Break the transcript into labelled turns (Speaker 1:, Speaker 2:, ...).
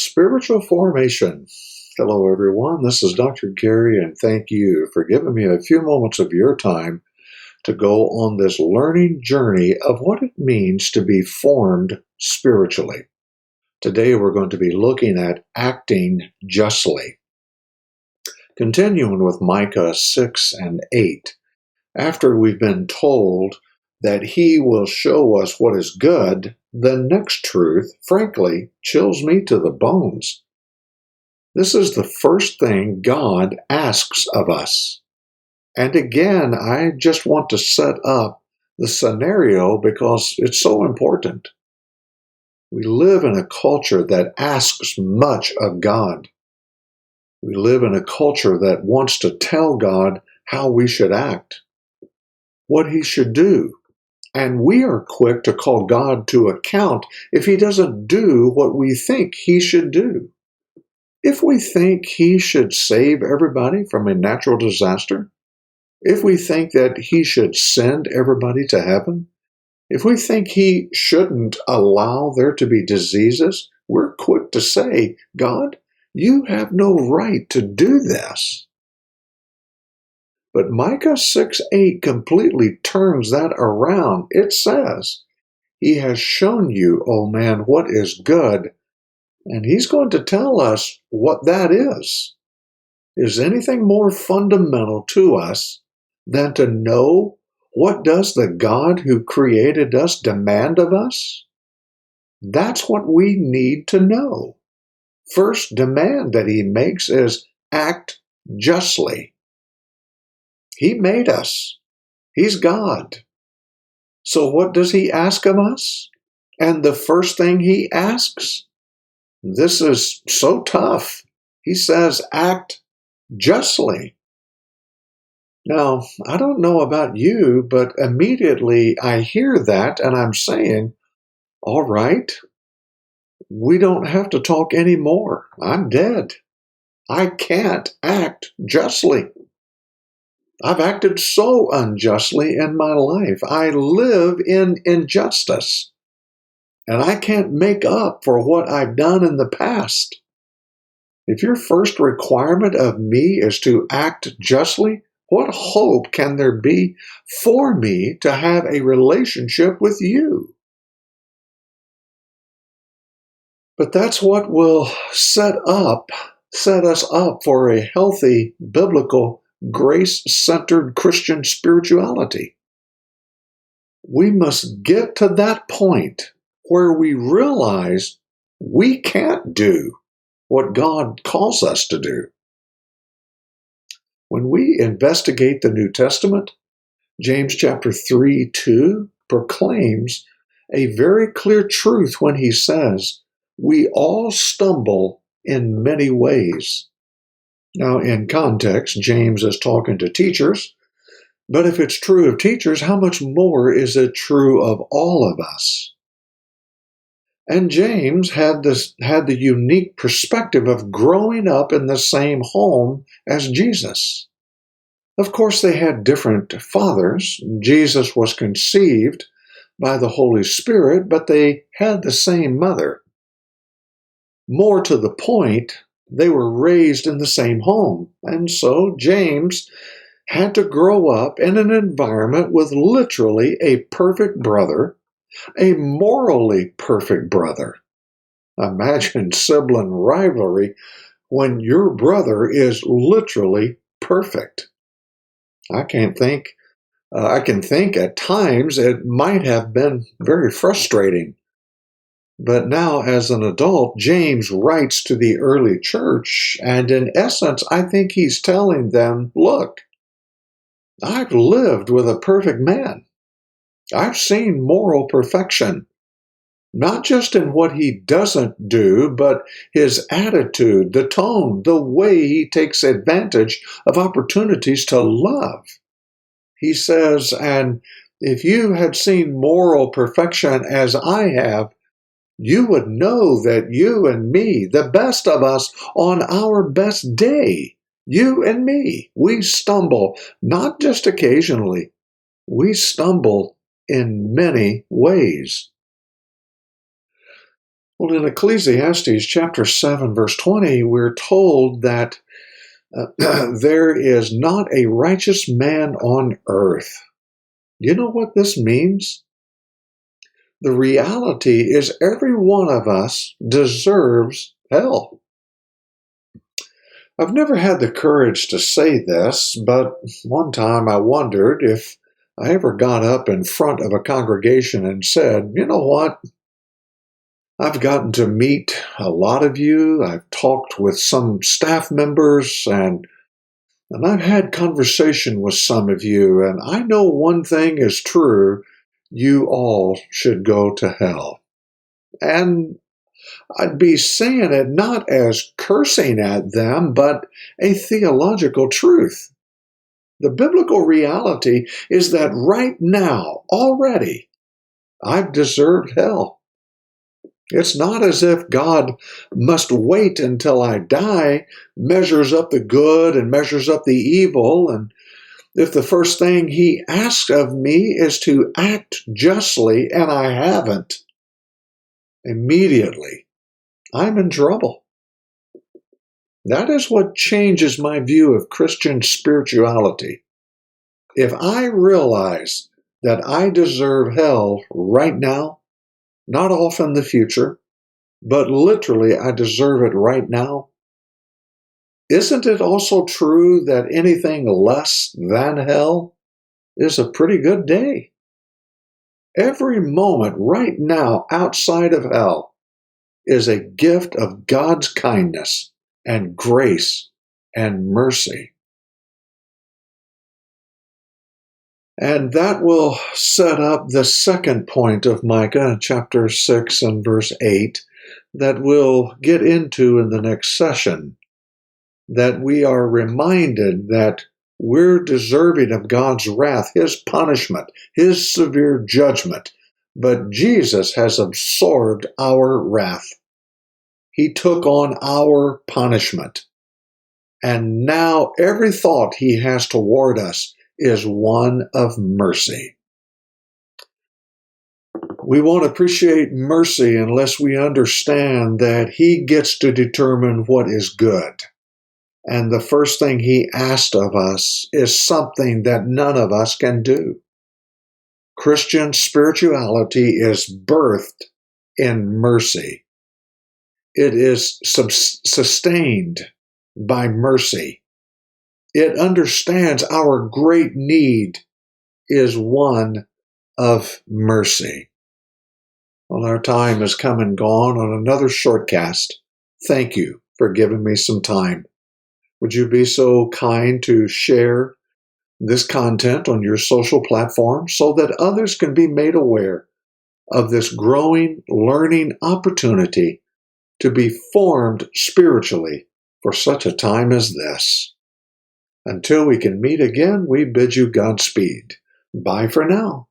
Speaker 1: Spiritual formation. Hello, everyone. This is Dr. Gary, and thank you for giving me a few moments of your time to go on this learning journey of what it means to be formed spiritually. Today, we're going to be looking at acting justly. Continuing with Micah 6 and 8, after we've been told that He will show us what is good, the next truth, frankly, chills me to the bones. This is the first thing God asks of us. And again, I just want to set up the scenario because it's so important. We live in a culture that asks much of God. We live in a culture that wants to tell God how we should act, what He should do. And we are quick to call God to account if He doesn't do what we think He should do. If we think He should save everybody from a natural disaster, if we think that He should send everybody to heaven, if we think He shouldn't allow there to be diseases, we're quick to say, God, you have no right to do this. But Micah 6:8 completely turns that around. It says, He has shown you, O man, what is good, and He's going to tell us what that is. Is anything more fundamental to us than to know what does the God who created us demand of us? That's what we need to know. First demand that He makes is act justly. He made us. He's God. So what does He ask of us? And the first thing He asks, this is so tough. He says, act justly. Now, I don't know about you, but immediately I hear that and I'm saying, all right, we don't have to talk anymore. I'm dead. I can't act justly. I've acted so unjustly in my life. I live in injustice, and I can't make up for what I've done in the past. If your first requirement of me is to act justly, what hope can there be for me to have a relationship with you? But that's what will set us up for a healthy, biblical, grace-centered Christian spirituality. We must get to that point where we realize we can't do what God calls us to do. When we investigate the New Testament, James chapter 3:2 proclaims a very clear truth when he says, we all stumble in many ways. Now, in context, James is talking to teachers, but if it's true of teachers, how much more is it true of all of us? And James had the unique perspective of growing up in the same home as Jesus. Of course, they had different fathers. Jesus was conceived by the Holy Spirit, but they had the same mother. More to the point, they were raised in the same home. And so James had to grow up in an environment with literally a perfect brother, a morally perfect brother. Imagine sibling rivalry when your brother is literally perfect. I can think at times it might have been very frustrating. But now, as an adult, James writes to the early church, and in essence, I think he's telling them, look, I've lived with a perfect man. I've seen moral perfection, not just in what he doesn't do, but his attitude, the tone, the way he takes advantage of opportunities to love. He says, and if you had seen moral perfection as I have, you would know that you and me, the best of us on our best day, you and me, we stumble, not just occasionally, we stumble in many ways. Well, in Ecclesiastes chapter 7, verse 20, we're told that there is not a righteous man on earth. You know what this means? The reality is every one of us deserves hell. I've never had the courage to say this, but one time I wondered if I ever got up in front of a congregation and said, you know what? I've gotten to meet a lot of you. I've talked with some staff members and I've had conversation with some of you, and I know one thing is true. You all should go to hell. And I'd be saying it not as cursing at them, but a theological truth. The biblical reality is that right now, already, I've deserved hell. It's not as if God must wait until I die, measures up the good and measures up the evil, and if the first thing he asks of me is to act justly and I haven't, immediately I'm in trouble. That is what changes my view of Christian spirituality. If I realize that I deserve hell right now, not off in the future, but literally I deserve it right now, isn't it also true that anything less than hell is a pretty good day? Every moment right now outside of hell is a gift of God's kindness and grace and mercy. And that will set up the second point of Micah, chapter 6 and verse 8, that we'll get into in the next session. That we are reminded that we're deserving of God's wrath, His punishment, His severe judgment, but Jesus has absorbed our wrath. He took on our punishment. And now every thought He has toward us is one of mercy. We won't appreciate mercy unless we understand that He gets to determine what is good. And the first thing He asked of us is something that none of us can do. Christian spirituality is birthed in mercy. It is sustained by mercy. It understands our great need is one of mercy. Well, our time has come and gone on another shortcast. Thank you for giving me some time. Would you be so kind to share this content on your social platform so that others can be made aware of this growing learning opportunity to be formed spiritually for such a time as this? Until we can meet again, we bid you Godspeed. Bye for now.